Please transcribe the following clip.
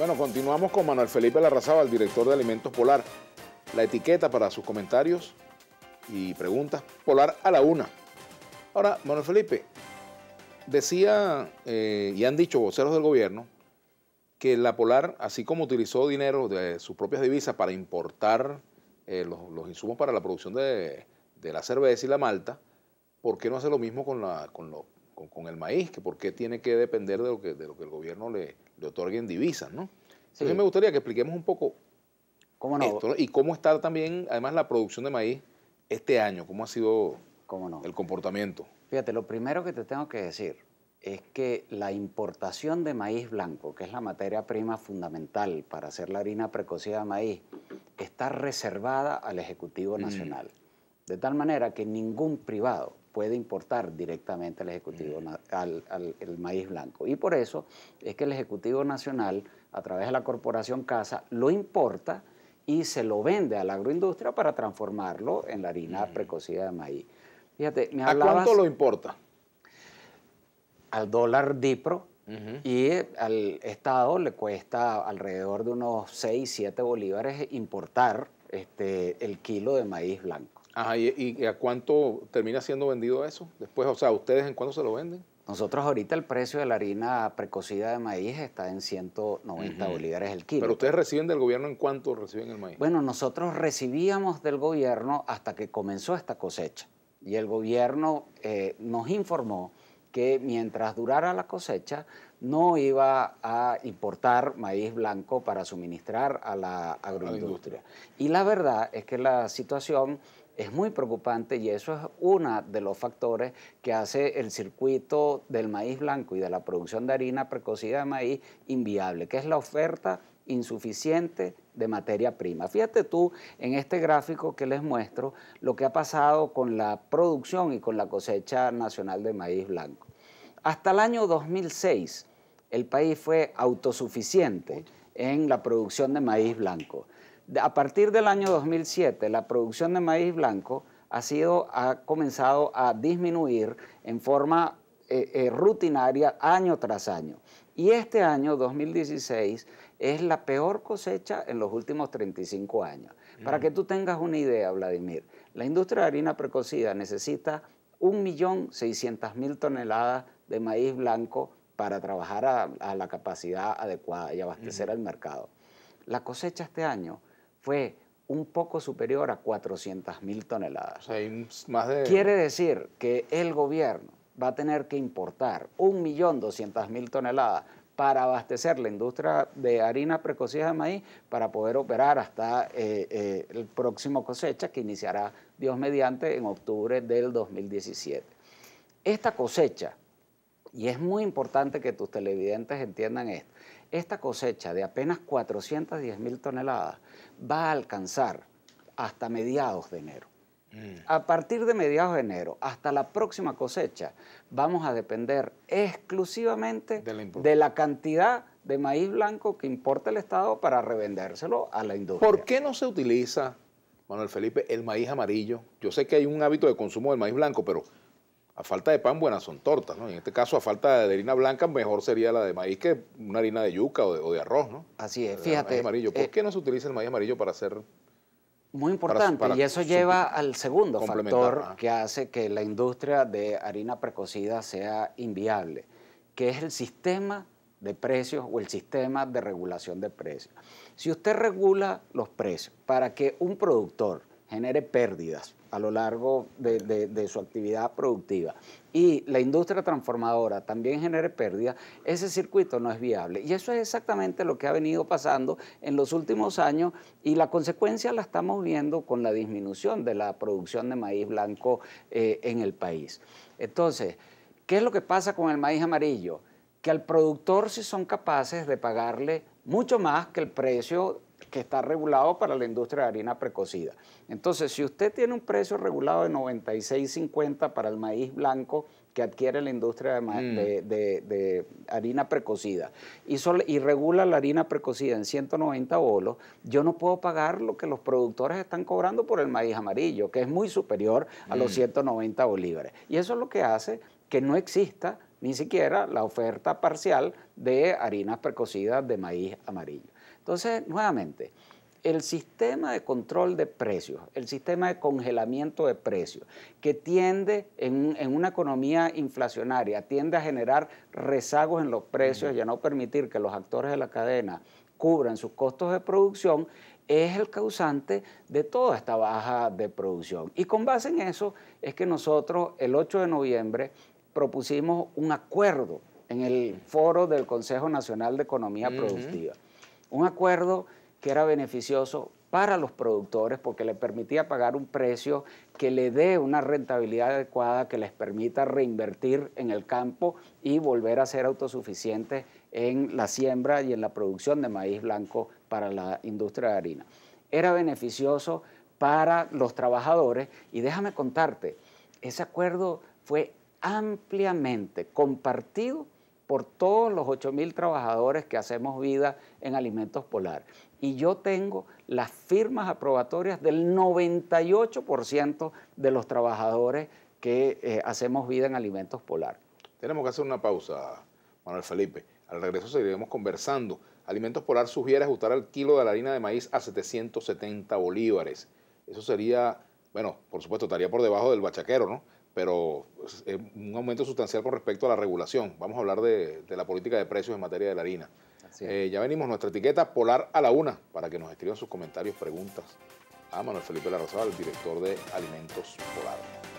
Bueno, continuamos con Manuel Felipe Larrazábal, director de Alimentos Polar. La etiqueta para sus comentarios y preguntas, Polar a la una. Ahora, Manuel Felipe, decía y han dicho voceros del gobierno que la Polar, así como utilizó dinero de sus propias divisas para importar los insumos para la producción de la cerveza y la malta, ¿por qué no hace lo mismo con el maíz? Que ¿por qué tiene que depender de lo que el gobierno le otorgue en divisas, ¿no? Sí. A mí me gustaría que expliquemos un poco ¿Cómo no? esto, ¿no? Y cómo está también, además, la producción de maíz este año, cómo ha sido el comportamiento. Fíjate, lo primero que te tengo que decir es que la importación de maíz blanco, que es la materia prima fundamental para hacer la harina precocida de maíz, está reservada al Ejecutivo Nacional. De tal manera que ningún privado puede importar directamente al Ejecutivo, el maíz blanco. Y por eso es que el Ejecutivo Nacional, a través de la Corporación Casa, lo importa y se lo vende a la agroindustria para transformarlo en la harina precocida de maíz. Fíjate, me hablabas, ¿a cuánto lo importa? Al dólar DIPRO, y al Estado le cuesta alrededor de unos 6, 7 bolívares importar el kilo de maíz blanco. Ajá, ¿y a cuánto termina siendo vendido eso? Después, o sea, ¿ustedes en cuánto se lo venden? Nosotros ahorita el precio de la harina precocida de maíz está en 190 bolívares el kilo. ¿Pero ustedes reciben del gobierno en cuánto reciben el maíz? Bueno, nosotros recibíamos del gobierno hasta que comenzó esta cosecha. Y el gobierno nos informó que mientras durara la cosecha no iba a importar maíz blanco para suministrar a la agroindustria. Y la verdad es que la situación es muy preocupante y eso es uno de los factores que hace el circuito del maíz blanco y de la producción de harina precocida de maíz inviable, que es la oferta insuficiente de materia prima. Fíjate tú en este gráfico que les muestro lo que ha pasado con la producción y con la cosecha nacional de maíz blanco. Hasta el año 2006 el país fue autosuficiente en la producción de maíz blanco. A partir del año 2007 la producción de maíz blanco ha comenzado a disminuir en forma rutinaria año tras año. Y este año, 2016, es la peor cosecha en los últimos 35 años. Para que tú tengas una idea, Vladimir, la industria de harina precocida necesita 1.600.000 toneladas de maíz blanco para trabajar a la capacidad adecuada y abastecer al mercado. La cosecha este año fue un poco superior a 400.000 toneladas. O sea, más de... Quiere decir que el gobierno va a tener que importar 1.200.000 toneladas para abastecer la industria de harina precocida de maíz para poder operar hasta el próximo cosecha que iniciará, Dios mediante, en octubre del 2017. Esta cosecha, y es muy importante que tus televidentes entiendan esto, esta cosecha de apenas 410.000 toneladas va a alcanzar hasta mediados de enero. A partir de mediados de enero hasta la próxima cosecha vamos a depender exclusivamente de la cantidad de maíz blanco que importa el Estado para revendérselo a la industria. ¿Por qué no se utiliza, Manuel Felipe, el maíz amarillo? Yo sé que hay un hábito de consumo del maíz blanco, pero a falta de pan, buenas son tortas, ¿no? En este caso, a falta de harina blanca, mejor sería la de maíz que una harina de yuca o de arroz, ¿no? Así es, fíjate. Maíz amarillo. ¿Por qué no se utiliza el maíz amarillo para hacer... Muy importante, y eso lleva al segundo factor que hace que la industria de harina precocida sea inviable, que es el sistema de precios o el sistema de regulación de precios. Si usted regula los precios para que un productor genere pérdidas a lo largo de su actividad productiva y la industria transformadora también genere pérdidas, ese circuito no es viable. Y eso es exactamente lo que ha venido pasando en los últimos años y la consecuencia la estamos viendo con la disminución de la producción de maíz blanco en el país. Entonces, ¿qué es lo que pasa con el maíz amarillo? Que al productor sí son capaces de pagarle mucho más que el precio que está regulado para la industria de harina precocida. Entonces, si usted tiene un precio regulado de 96.50 para el maíz blanco que adquiere la industria de harina precocida y regula la harina precocida en 190 bolos, yo no puedo pagar lo que los productores están cobrando por el maíz amarillo, que es muy superior a los 190 bolívares. Y eso es lo que hace que no exista ni siquiera la oferta parcial de harinas precocidas de maíz amarillo. Entonces, nuevamente, el sistema de control de precios, el sistema de congelamiento de precios, que tiende en una economía inflacionaria, tiende a generar rezagos en los precios y a no permitir que los actores de la cadena cubran sus costos de producción, es el causante de toda esta baja de producción. Y con base en eso es que nosotros el 8 de noviembre propusimos un acuerdo en el foro del Consejo Nacional de Economía Productiva. Un acuerdo que era beneficioso para los productores porque le permitía pagar un precio que le dé una rentabilidad adecuada, que les permita reinvertir en el campo y volver a ser autosuficientes en la siembra y en la producción de maíz blanco para la industria de harina. Era beneficioso para los trabajadores y déjame contarte, ese acuerdo fue ampliamente compartido por todos los 8.000 trabajadores que hacemos vida en Alimentos Polar. Y yo tengo las firmas aprobatorias del 98% de los trabajadores que hacemos vida en Alimentos Polar. Tenemos que hacer una pausa, Manuel Felipe. Al regreso seguiremos conversando. Alimentos Polar sugiere ajustar el kilo de la harina de maíz a 770 bolívares. Eso sería, bueno, por supuesto, estaría por debajo del bachaquero, ¿no? Pero es un aumento sustancial con respecto a la regulación. Vamos a hablar de la política de precios en materia de la harina. Ya venimos, nuestra etiqueta Polar a la una, para que nos escriban sus comentarios, preguntas a Manuel Felipe Larrazábal, el director de Alimentos Polar.